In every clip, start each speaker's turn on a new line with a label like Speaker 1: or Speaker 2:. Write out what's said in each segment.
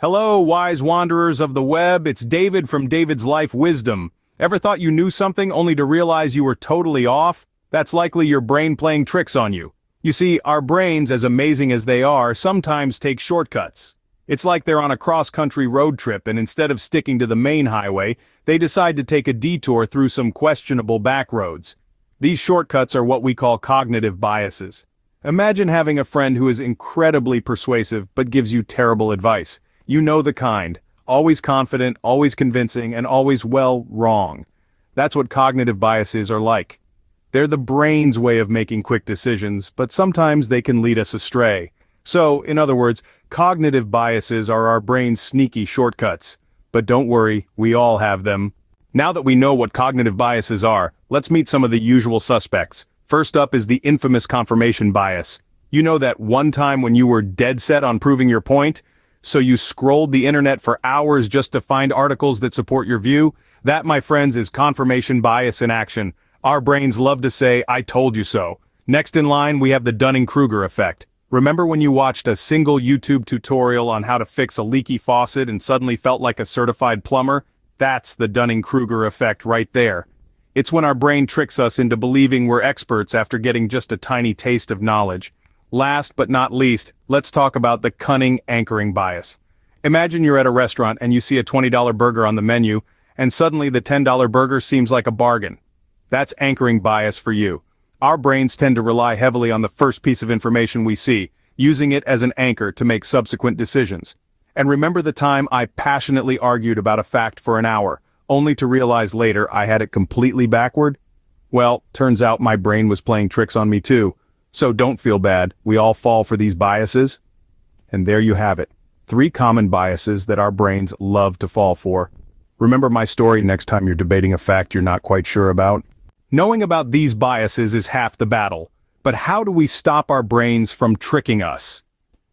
Speaker 1: Hello, wise wanderers of the web, it's David from David's Life Wisdom. Ever thought you knew something only to realize you were totally off? That's likely your brain playing tricks on you. You see, our brains, as amazing as they are, sometimes take shortcuts. It's like they're on a cross-country road trip and instead of sticking to the main highway, they decide to take a detour through some questionable back roads. These shortcuts are what we call cognitive biases. Imagine having a friend who is incredibly persuasive but gives you terrible advice. You know the kind, always confident, always convincing, and always, well, wrong. That's what cognitive biases are like. They're the brain's way of making quick decisions, but sometimes they can lead us astray. So, in other words, cognitive biases are our brain's sneaky shortcuts. But don't worry, we all have them. Now that we know what cognitive biases are, let's meet some of the usual suspects. First up is the infamous confirmation bias. You know that one time when you were dead set on proving your point? So you scrolled the internet for hours just to find articles that support your view? That, my friends, is confirmation bias in action. Our brains love to say, "I told you so." Next in line, we have the Dunning-Kruger effect. Remember when you watched a single YouTube tutorial on how to fix a leaky faucet and suddenly felt like a certified plumber? That's the Dunning-Kruger effect right there. It's when our brain tricks us into believing we're experts after getting just a tiny taste of knowledge. Last but not least, let's talk about the cunning anchoring bias. Imagine you're at a restaurant and you see a $20 burger on the menu, and suddenly the $10 burger seems like a bargain. That's anchoring bias for you. Our brains tend to rely heavily on the first piece of information we see, using it as an anchor to make subsequent decisions. And remember the time I passionately argued about a fact for an hour, only to realize later I had it completely backward? Well, turns out my brain was playing tricks on me too. So don't feel bad, we all fall for these biases. And there you have it. 3 common biases that our brains love to fall for. Remember my story next time you're debating a fact you're not quite sure about? Knowing about these biases is half the battle. But how do we stop our brains from tricking us?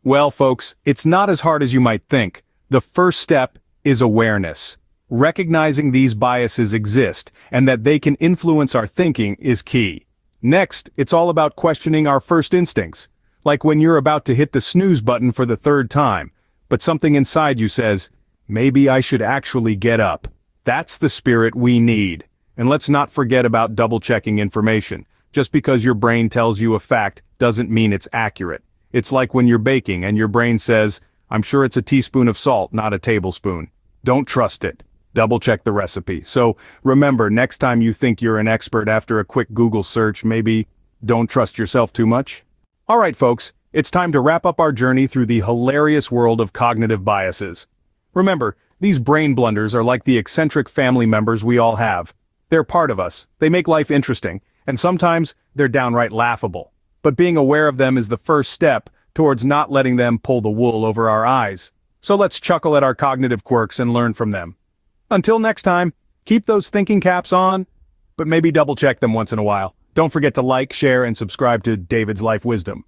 Speaker 1: Well, folks, it's not as hard as you might think. The first step is awareness. Recognizing these biases exist and that they can influence our thinking is key. Next, it's all about questioning our first instincts. Like when you're about to hit the snooze button for the 3rd time, but something inside you says, maybe I should actually get up. That's the spirit we need. And let's not forget about double-checking information. Just because your brain tells you a fact doesn't mean it's accurate. It's like when you're baking and your brain says, I'm sure it's a teaspoon of salt, not a tablespoon. Don't trust it. Double-check the recipe. So remember, next time you think you're an expert after a quick Google search, maybe don't trust yourself too much. All right, folks, it's time to wrap up our journey through the hilarious world of cognitive biases. Remember, these brain blunders are like the eccentric family members we all have. They're part of us, they make life interesting, and sometimes they're downright laughable. But being aware of them is the first step towards not letting them pull the wool over our eyes. So let's chuckle at our cognitive quirks and learn from them. Until next time, keep those thinking caps on, but maybe double check them once in a while. Don't forget to like, share, and subscribe to David's Life Wisdom.